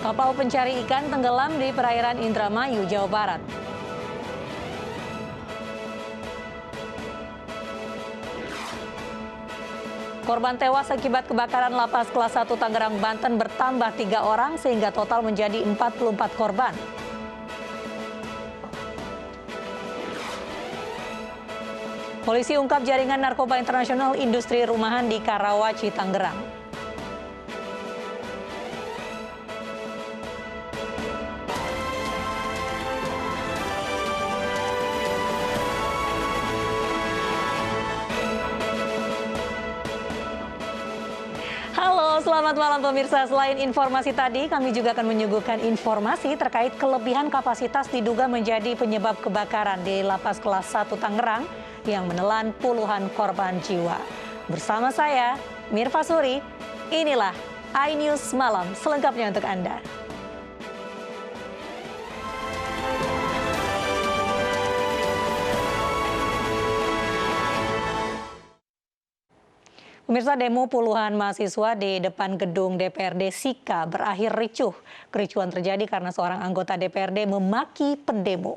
Kapal pencari ikan tenggelam di perairan Indramayu, Jawa Barat. Korban tewas akibat kebakaran lapas kelas 1 Tangerang, Banten bertambah 3 orang sehingga total menjadi 44 korban. Polisi ungkap jaringan narkoba internasional industri rumahan di Karawaci, Tangerang. Halo, selamat malam pemirsa. Selain informasi tadi, kami juga akan menyuguhkan informasi terkait kelebihan kapasitas diduga menjadi penyebab kebakaran di lapas kelas 1 Tangerang yang menelan puluhan korban jiwa. Bersama saya, Mirva Suri, inilah iNews Malam selengkapnya untuk Anda. Pemirsa, demo puluhan mahasiswa di depan gedung DPRD Sika berakhir ricuh. Kericuhan terjadi karena seorang anggota DPRD memaki pendemo.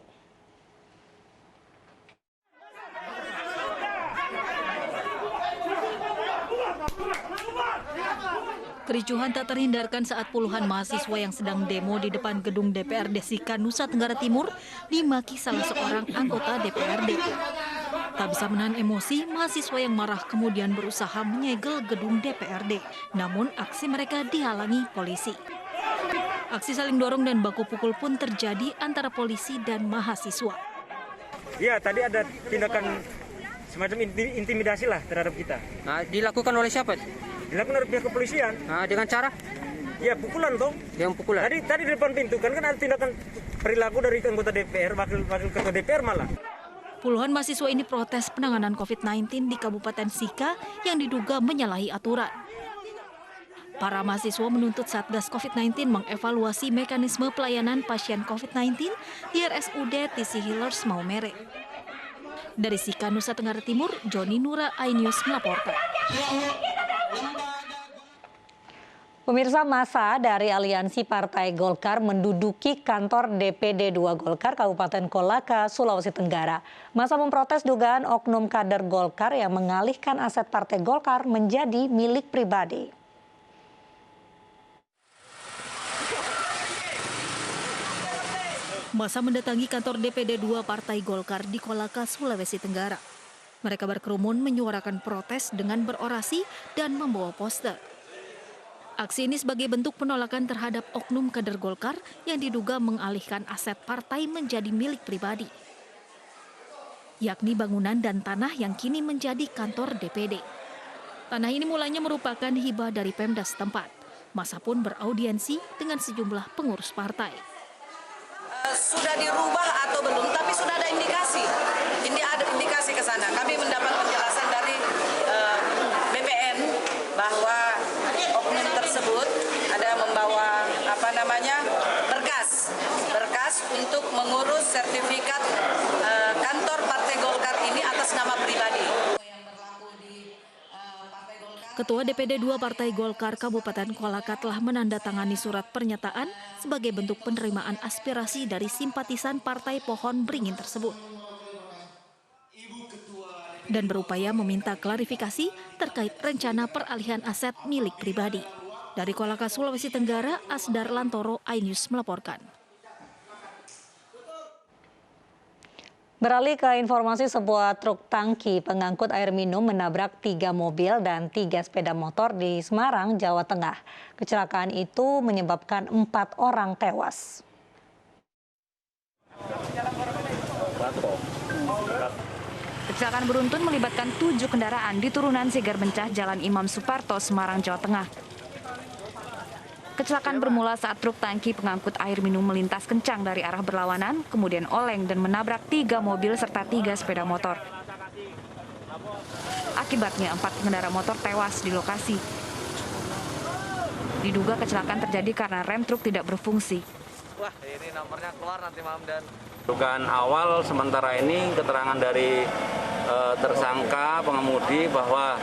Kericuhan tak terhindarkan saat puluhan mahasiswa yang sedang demo di depan gedung DPRD Sika, Nusa Tenggara Timur dimaki salah seorang anggota DPRD. Tak bisa menahan emosi, mahasiswa yang marah kemudian berusaha menyegel gedung DPRD. Namun aksi mereka dihalangi polisi. Aksi saling dorong dan baku pukul pun terjadi antara polisi dan mahasiswa. Ya, tadi ada tindakan semacam intimidasi lah terhadap kita. Nah, dilakukan oleh siapa? Dilakukan oleh pihak kepolisian. Nah, dengan cara? Ya, pukulan toh. Yang pukulan? Tadi di depan pintu kan ada tindakan perilaku dari anggota DPR, wakil ketua DPR malah. Puluhan mahasiswa ini protes penanganan COVID-19 di Kabupaten Sika yang diduga menyalahi aturan. Para mahasiswa menuntut Satgas COVID-19 mengevaluasi mekanisme pelayanan pasien COVID-19 di RSUD TC Healers Maumere. Dari Sika, Nusa Tenggara Timur, Joni Nura, iNews melaporkan. Pemirsa, massa dari Aliansi Partai Golkar menduduki kantor DPD 2 Golkar Kabupaten Kolaka, Sulawesi Tenggara. Massa memprotes dugaan oknum kader Golkar yang mengalihkan aset Partai Golkar menjadi milik pribadi. Massa mendatangi kantor DPD 2 Partai Golkar di Kolaka, Sulawesi Tenggara. Mereka berkerumun menyuarakan protes dengan berorasi dan membawa poster. Aksi ini sebagai bentuk penolakan terhadap oknum kader Golkar yang diduga mengalihkan aset partai menjadi milik pribadi, yakni bangunan dan tanah yang kini menjadi kantor DPD. Tanah ini mulanya merupakan hibah dari Pemda setempat. Massa pun beraudiensi dengan sejumlah pengurus partai. Sudah dirubah atau belum, tapi sudah ada indikasi. Ini ada indikasi ke sana. Kami mendapat penjelasan dari BPN bahwa oknum tersebut ada membawa berkas untuk mengurus sertifikat kantor Partai Golkar ini atas nama pribadi. Ketua DPD 2 Partai Golkar Kabupaten Kolaka telah menandatangani surat pernyataan sebagai bentuk penerimaan aspirasi dari simpatisan Partai Pohon Beringin tersebut dan berupaya meminta klarifikasi terkait rencana peralihan aset milik pribadi. Dari Kolaka, Sulawesi Tenggara, Asdar Lantoro, iNews melaporkan. Beralih ke informasi, sebuah truk tangki pengangkut air minum menabrak 3 mobil dan 3 sepeda motor di Semarang, Jawa Tengah. Kecelakaan itu menyebabkan 4 orang tewas. Kecelakaan beruntun melibatkan 7 kendaraan di turunan Sigar Bencah, Jalan Imam Suparto, Semarang, Jawa Tengah. Kecelakaan bermula saat truk tangki pengangkut air minum melintas kencang dari arah berlawanan, kemudian oleng dan menabrak 3 mobil serta 3 sepeda motor. Akibatnya 4 pengendara motor tewas di lokasi. Diduga kecelakaan terjadi karena rem truk tidak berfungsi. Wah, ini nomornya keluar nanti malam dan dugaan awal sementara ini keterangan dari tersangka pengemudi bahwa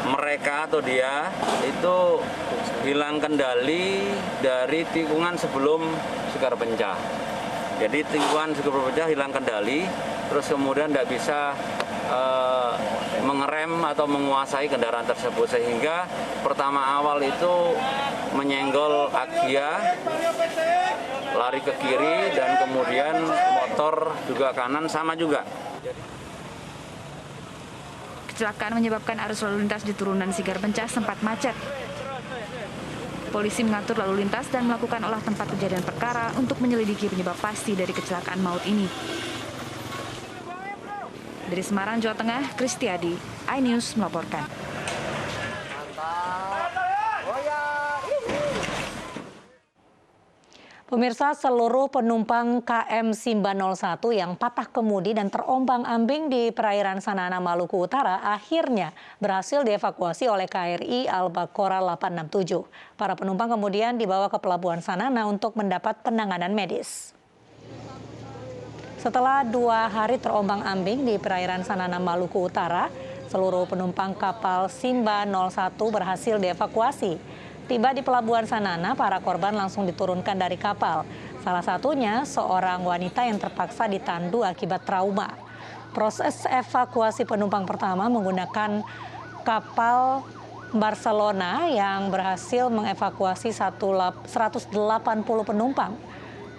mereka atau dia itu hilang kendali dari tikungan sebelum Sekar Pencah. Jadi tikungan Sekar Pencah hilang kendali, terus kemudian tidak bisa mengerem atau menguasai kendaraan tersebut, sehingga pertama awal itu menyenggol Agya, lari ke kiri, dan kemudian motor juga kanan sama juga. Kecelakaan menyebabkan arus lalu lintas di turunan Sekar Pencah sempat macet. Polisi mengatur lalu lintas dan melakukan olah tempat kejadian perkara untuk menyelidiki penyebab pasti dari kecelakaan maut ini. Dari Semarang, Jawa Tengah, Kristiadi, iNews melaporkan. Pemirsa, seluruh penumpang KM Simba 01 yang patah kemudi dan terombang-ambing di perairan Sanana, Maluku Utara akhirnya berhasil dievakuasi oleh KRI Albacora 867. Para penumpang kemudian dibawa ke Pelabuhan Sanana untuk mendapat penanganan medis. Setelah 2 hari terombang-ambing di perairan Sanana, Maluku Utara, seluruh penumpang kapal Simba 01 berhasil dievakuasi. Tiba di Pelabuhan Sanana, para korban langsung diturunkan dari kapal. Salah satunya seorang wanita yang terpaksa ditandu akibat trauma. Proses evakuasi penumpang pertama menggunakan kapal Barcelona yang berhasil mengevakuasi 180 penumpang.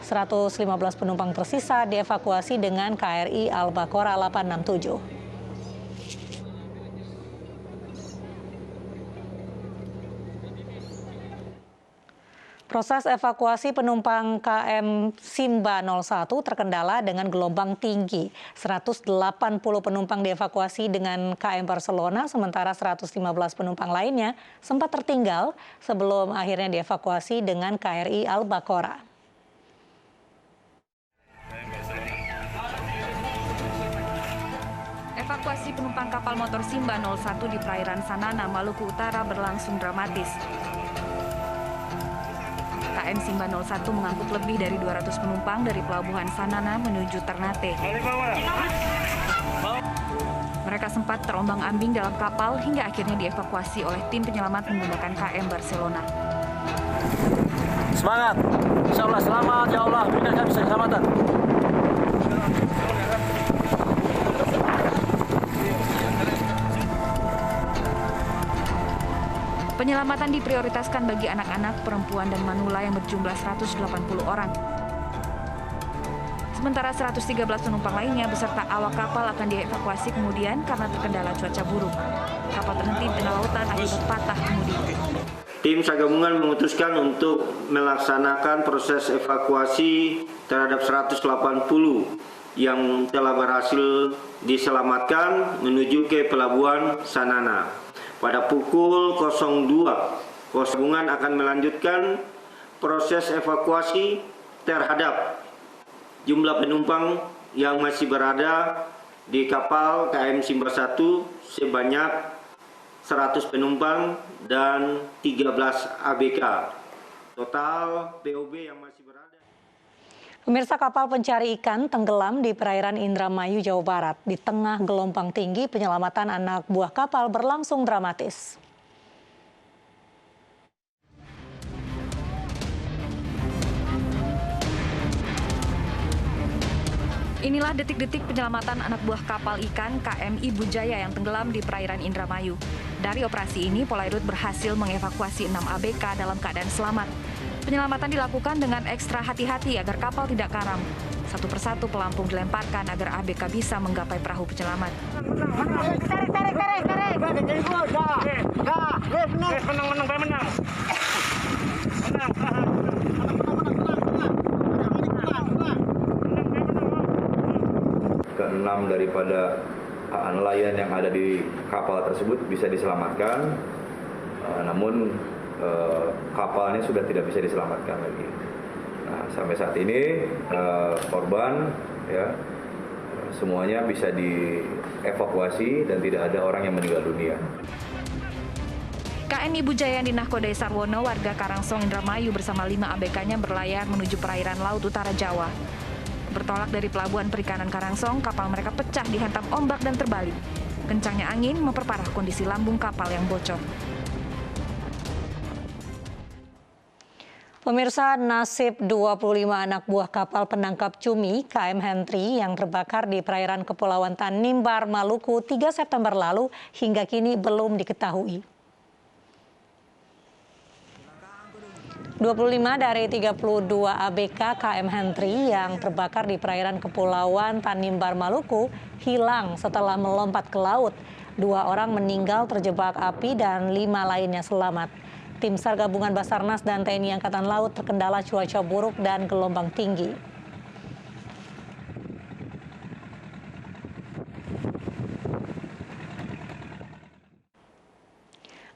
115 penumpang tersisa dievakuasi dengan KRI Albacora 867. Proses evakuasi penumpang KM Simba 01 terkendala dengan gelombang tinggi. 180 penumpang dievakuasi dengan KM Barcelona, sementara 115 penumpang lainnya sempat tertinggal sebelum akhirnya dievakuasi dengan KRI Albacora. Evakuasi penumpang kapal motor Simba 01 di perairan Sanana, Maluku Utara berlangsung dramatis. KM Simba 01 mengangkut lebih dari 200 penumpang dari Pelabuhan Sanana menuju Ternate. Mereka sempat terombang-ambing dalam kapal hingga akhirnya dievakuasi oleh tim penyelamat menggunakan KM Barcelona. Semangat, insya Allah selamat, ya Allah, berikan bisa keselamatan. Penyelamatan diprioritaskan bagi anak-anak, perempuan, dan manula yang berjumlah 180 orang. Sementara 113 penumpang lainnya beserta awak kapal akan dievakuasi kemudian karena terkendala cuaca buruk. Kapal terhenti di tengah lautan akibat patah kemudi. Tim SAR gabungan memutuskan untuk melaksanakan proses evakuasi terhadap 180 yang telah berhasil diselamatkan menuju ke Pelabuhan Sanana. Pada pukul 02, gabungan akan melanjutkan proses evakuasi terhadap jumlah penumpang yang masih berada di kapal KM Simba 1 sebanyak 100 penumpang dan 13 ABK. Total POB yang masih berada. Pemirsa, kapal pencari ikan tenggelam di perairan Indramayu, Jawa Barat. Di tengah gelombang tinggi, penyelamatan anak buah kapal berlangsung dramatis. Inilah detik-detik penyelamatan anak buah kapal ikan KM Ibu Jaya yang tenggelam di perairan Indramayu. Dari operasi ini, Polairut berhasil mengevakuasi 6 ABK dalam keadaan selamat. Penyelamatan dilakukan dengan ekstra hati-hati agar kapal tidak karam. Satu persatu pelampung dilemparkan agar ABK bisa menggapai perahu penyelamat. Keenam daripada nelayan yang ada di kapal tersebut bisa diselamatkan, namun kapalnya sudah tidak bisa diselamatkan lagi. Nah, sampai saat ini korban ya semuanya bisa dievakuasi dan tidak ada orang yang meninggal dunia. KM Ibu Jaya di Nahkodai Sarwono, warga Karangsong, Indramayu bersama 5 ABK-nya berlayar menuju perairan Laut Utara Jawa. Bertolak dari Pelabuhan Perikanan Karangsong, kapal mereka pecah dihantam ombak dan terbalik. Kencangnya angin memperparah kondisi lambung kapal yang bocor. Pemirsa, nasib 25 anak buah kapal penangkap cumi KM Henry yang terbakar di perairan Kepulauan Tanimbar, Maluku 3 September lalu hingga kini belum diketahui. 25 dari 32 ABK KM Henry yang terbakar di perairan Kepulauan Tanimbar, Maluku hilang setelah melompat ke laut. 2 orang meninggal terjebak api dan 5 lainnya selamat. Tim SAR gabungan Basarnas dan TNI Angkatan Laut terkendala cuaca buruk dan gelombang tinggi.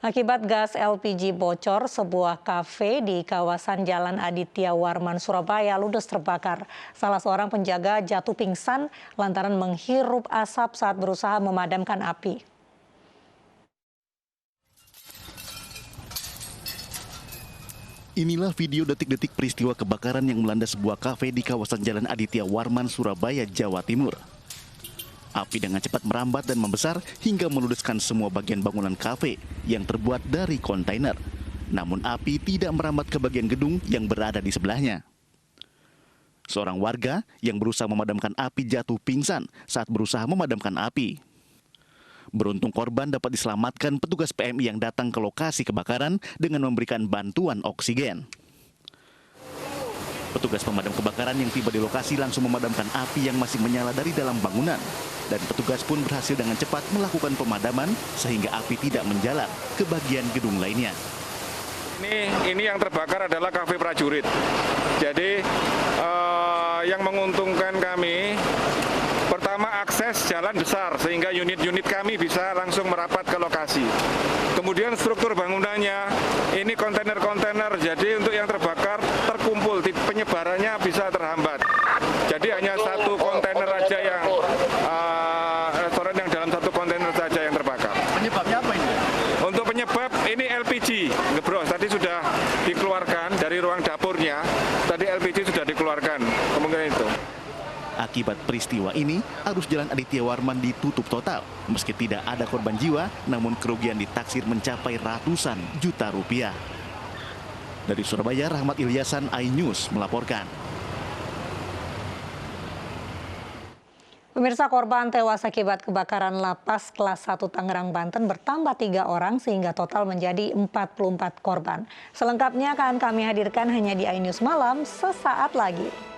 Akibat gas LPG bocor, sebuah kafe di kawasan Jalan Aditya Warman, Surabaya ludes terbakar. Salah seorang penjaga jatuh pingsan lantaran menghirup asap saat berusaha memadamkan api. Inilah video detik-detik peristiwa kebakaran yang melanda sebuah kafe di kawasan Jalan Aditya Warman, Surabaya, Jawa Timur. Api dengan cepat merambat dan membesar hingga meludeskan semua bagian bangunan kafe yang terbuat dari kontainer. Namun api tidak merambat ke bagian gedung yang berada di sebelahnya. Seorang warga yang berusaha memadamkan api jatuh pingsan saat berusaha memadamkan api. Beruntung korban dapat diselamatkan petugas PMI yang datang ke lokasi kebakaran dengan memberikan bantuan oksigen. Petugas pemadam kebakaran yang tiba di lokasi langsung memadamkan api yang masih menyala dari dalam bangunan. Dan petugas pun berhasil dengan cepat melakukan pemadaman sehingga api tidak menjalar ke bagian gedung lainnya. Ini yang terbakar adalah kafe prajurit. Jadi yang menguntungkan kami, pertama akses jalan besar sehingga unit-unit kami bisa langsung merapat ke lokasi. Kemudian struktur bangunannya, ini kontainer-kontainer, jadi untuk yang terbakar terkumpul, penyebarannya bisa terhambat. Jadi hanya satu kontainer aja yang restoran yang dalam satu kontainer saja yang terbakar. Penyebabnya apa ini? Untuk penyebab ini LPG ngebros, tadi sudah dikeluarkan dari ruang dapurnya, tadi LPG sudah dikeluarkan, kemungkinan itu. Akibat peristiwa ini, arus Jalan Aditya Warman ditutup total. Meski tidak ada korban jiwa, namun kerugian ditaksir mencapai ratusan juta rupiah. Dari Surabaya, Rahmat Ilyasan, iNews melaporkan. Pemirsa, korban tewas akibat kebakaran lapas kelas 1 Tangerang, Banten bertambah 3 orang sehingga total menjadi 44 korban. Selengkapnya akan kami hadirkan hanya di iNews Malam sesaat lagi.